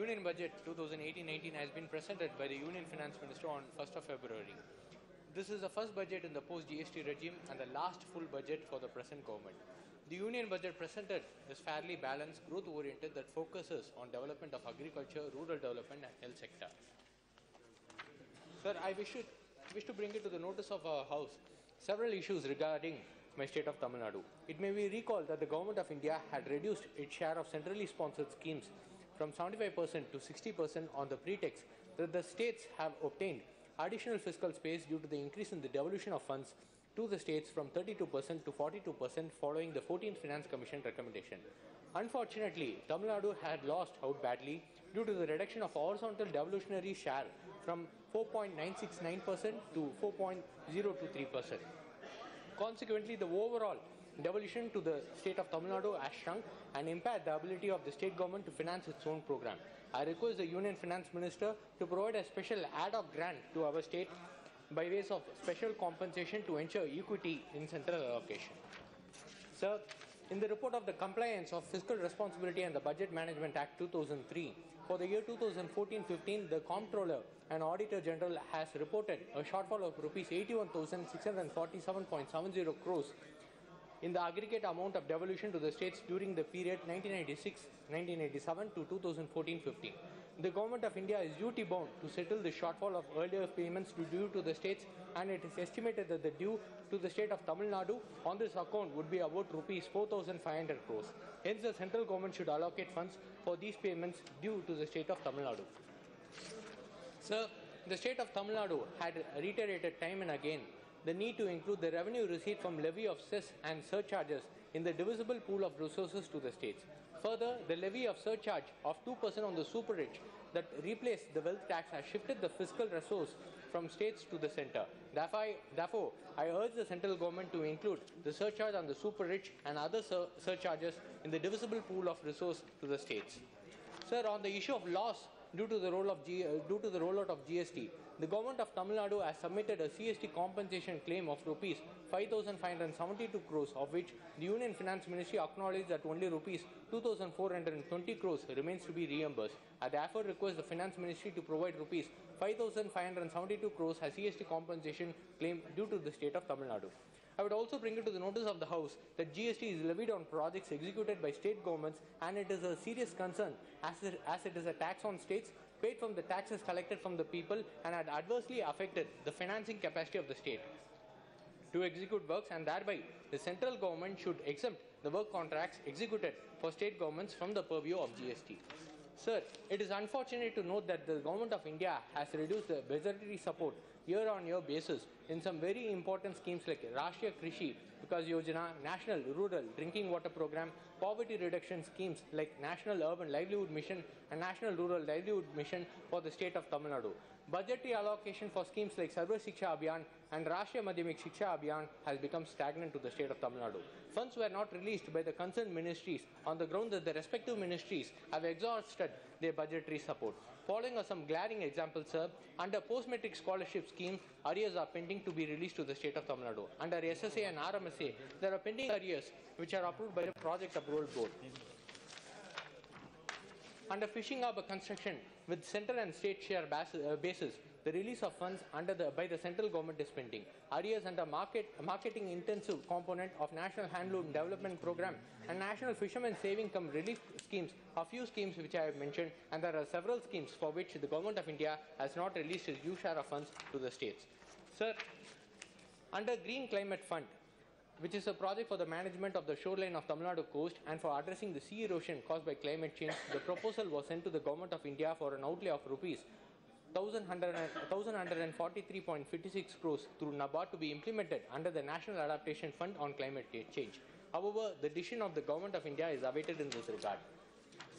Union Budget 2018-19 has been presented by the Union Finance Minister on 1st of February. This is the first budget in the post-GST regime and the last full budget for the present government. The Union Budget presented is fairly balanced, growth-oriented that focuses on development of agriculture, rural development and health sector. Sir, I wish to bring it to the notice of our House several issues regarding my state of Tamil Nadu. It may be recalled that the Government of India had reduced its share of centrally sponsored schemes from 75% to 60% on the pretext that the states have obtained additional fiscal space due to the increase in the devolution of funds to the states from 32% to 42% following the 14th Finance Commission recommendation. Unfortunately, Tamil Nadu had lost out badly due to the reduction of horizontal devolutionary share from 4.969% to 4.023%. Consequently, the overall devolution to the state of Tamil Nadu has shrunk and impaired the ability of the state government to finance its own program. I request the Union Finance Minister to provide a special ad hoc grant to our state by ways of special compensation to ensure equity in central allocation. Sir, in the report of the Compliance of Fiscal Responsibility and the Budget Management Act 2003, for the year 2014-15, the Comptroller and Auditor General has reported a shortfall of Rs 81,647.70 crores in the aggregate amount of devolution to the states during the period 1996-1997 to 2014-15. The Government of India is duty-bound to settle the shortfall of earlier payments due to the states, and it is estimated that the due to the state of Tamil Nadu on this account would be about Rs 4,500 crores. Hence, the central government should allocate funds for these payments due to the state of Tamil Nadu. Sir, the state of Tamil Nadu had reiterated time and again the need to include the revenue received from levy of cess and surcharges in the divisible pool of resources to the states. Further, the levy of surcharge of 2% on the super rich that replaced the wealth tax has shifted the fiscal resource from states to the centre. Therefore, I urge the central government to include the surcharge on the super rich and other surcharges in the divisible pool of resource to the states. Sir, on the issue of loss due to the rollout of GST, the Government of Tamil Nadu has submitted a CST compensation claim of Rs 5,572 crores, of which the Union Finance Ministry acknowledged that only Rs 2,420 crores remains to be reimbursed. I therefore request the Finance Ministry to provide Rs 5,572 crores as CST compensation claim due to the state of Tamil Nadu. I would also bring it to the notice of the House that GST is levied on projects executed by state governments, and it is a serious concern as it is a tax on states paid from the taxes collected from the people and had adversely affected the financing capacity of the state to execute works, and thereby the central government should exempt the work contracts executed for state governments from the purview of GST. Sir, it is unfortunate to note that the Government of India has reduced the budgetary support year-on-year basis in some very important schemes like Rashtriya Krishi Vikas Yojana, National Rural Drinking Water Program, poverty reduction schemes like National Urban Livelihood Mission and National Rural Livelihood Mission for the state of Tamil Nadu. Budgetary allocation for schemes like Sarva Shiksha Abhiyan and Rashtriya Madhyamik Shiksha Abhiyan has become stagnant to the state of Tamil Nadu. Funds were not released by the concerned ministries on the ground that the respective ministries have exhausted their budgetary support. Following are some glaring examples, sir. Under post-matric scholarship scheme, arrears are pending to be released to the state of Tamil Nadu. Under SSA and RMSA, there are pending arrears which are approved by the Project Approval Board. Under fishing harbour construction with central and state share basis, the release of funds by the central government is pending. Arrears under marketing intensive component of National Handloom Development Program and National Fishermen Saving Cum Relief schemes are few schemes which I have mentioned, and there are several schemes for which the Government of India has not released its due share of funds to the states. Sir, under Green Climate Fund, which is a project for the management of the shoreline of Tamil Nadu coast and for addressing the sea erosion caused by climate change, the proposal was sent to the Government of India for an outlay of Rs 1,143.56 crores through NABARD to be implemented under the National Adaptation Fund on Climate Change. However, the decision of the Government of India is awaited in this regard.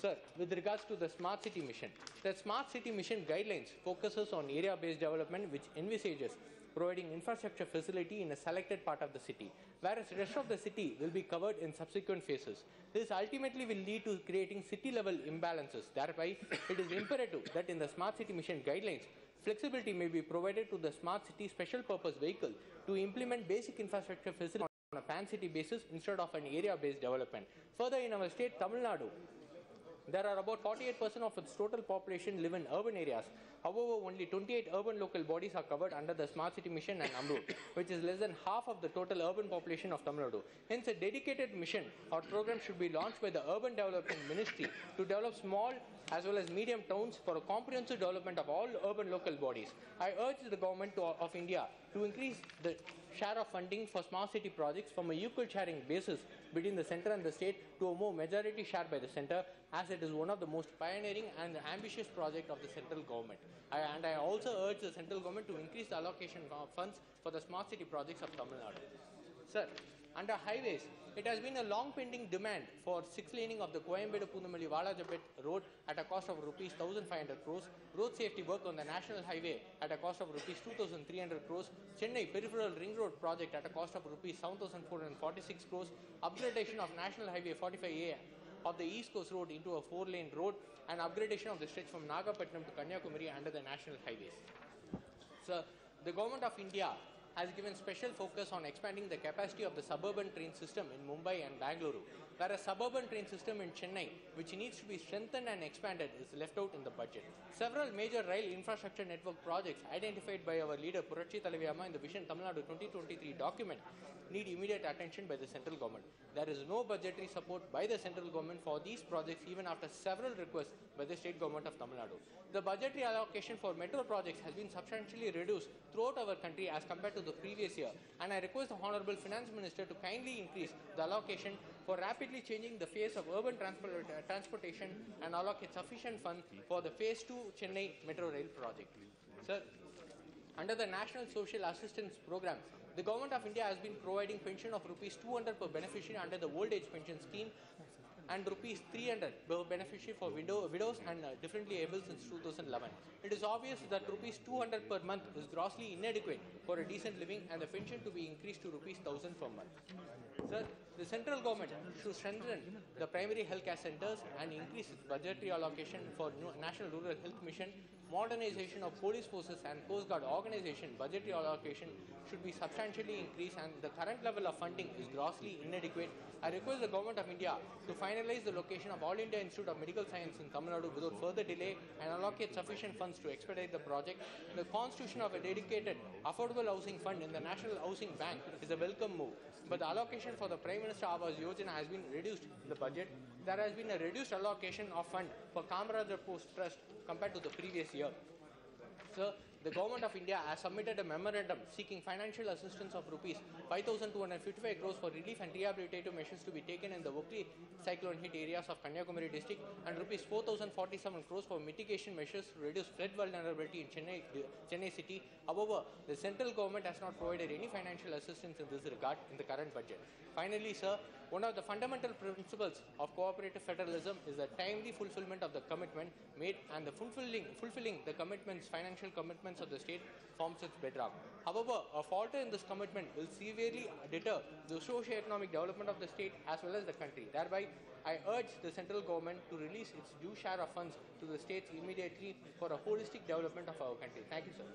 Sir, with regards to the Smart City Mission, the Smart City Mission guidelines focuses on area-based development which envisages providing infrastructure facility in a selected part of the city, whereas the rest of the city will be covered in subsequent phases. This ultimately will lead to creating city-level imbalances. Thereby, it is imperative that in the Smart City Mission guidelines, flexibility may be provided to the Smart City Special Purpose Vehicle to implement basic infrastructure facility on a pan-city basis instead of an area-based development. Further, in our state, Tamil Nadu, There are about 48% of its total population live in urban areas. However, only 28 urban local bodies are covered under the Smart City Mission and AMRUT, which is less than half of the total urban population of Tamil Nadu. Hence, a dedicated mission or program should be launched by the Urban Development Ministry to develop small as well as medium towns for a comprehensive development of all urban local bodies. I urge the government of India to increase the share of funding for smart city projects from a equal sharing basis between the centre and the state to a more majority share by the centre, as it is one of the most pioneering and ambitious project of the central government. I also urge the central government to increase the allocation of funds for the smart city projects of Tamil Nadu. Sir, under highways, it has been a long pending demand for 6-laning of the Coimbatore-Punamalli Valajapet road at a cost of rupees 1,500 crores, road safety work on the national highway at a cost of rupees 2,300 crores, Chennai peripheral ring road project at a cost of rupees 7,446 crores, upgradation of national highway 45A of the East Coast Road into a 4-lane road, and upgradation of the stretch from Nagapattinam to Kanyakumari under the national highways. Sir, the Government of India has given special focus on expanding the capacity of the suburban train system in Mumbai and Bangalore, whereas suburban train system in Chennai, which needs to be strengthened and expanded, is left out in the budget. Several major rail infrastructure network projects identified by our leader Puratchi Thalaivi Amma in the Vision Tamil Nadu 2023 document need immediate attention by the central government. There is no budgetary support by the central government for these projects even after several requests by the state government of Tamil Nadu. The budgetary allocation for metro projects has been substantially reduced throughout our country as compared to the previous year, and I request the Honorable Finance Minister to kindly increase the allocation for rapidly changing the face of urban transportation and allocate sufficient funds for the Phase 2 Chennai Metro Rail project. Sir, under the National Social Assistance Program, the Government of India has been providing pension of rupees 200 per beneficiary under the Old Age Pension Scheme and rupees 300 per beneficiary for widows and differently able since 2011. It is obvious that rupees 200 per month is grossly inadequate for a decent living, and the pension to be increased to rupees 1,000 per month. Sir, the central government should strengthen the primary health care centres and increase its budgetary allocation for National Rural Health Mission. Modernization of police forces and Coast Guard organization budgetary allocation should be substantially increased, and the current level of funding is grossly inadequate. I request the Government of India to finalize the location of All India Institute of Medical Science in Tamil Nadu without further delay and allocate sufficient funds to expedite the project. The constitution of a dedicated affordable housing fund in the National Housing Bank is a welcome move, but the allocation for the Prime Minister Awas Yojana has been reduced in the budget. There has been a reduced allocation of fund for Kamaraj Post Trust compared to the previous year. Sir, the Government of India has submitted a memorandum seeking financial assistance of rupees 5,255 crores for relief and rehabilitative measures to be taken in the Vokli cyclone hit areas of Kanyakumari district, and rupees 4,047 crores for mitigation measures to reduce flood vulnerability in Chennai city. However, the central government has not provided any financial assistance in this regard in the current budget. Finally, sir, one of the fundamental principles of cooperative federalism is the timely fulfillment of the commitment made, and the fulfilling the commitments, financial commitments of the state forms its bedrock. However, a falter in this commitment will severely deter the socio-economic development of the state as well as the country. Thereby, I urge the central government to release its due share of funds to the states immediately for a holistic development of our country. Thank you, sir.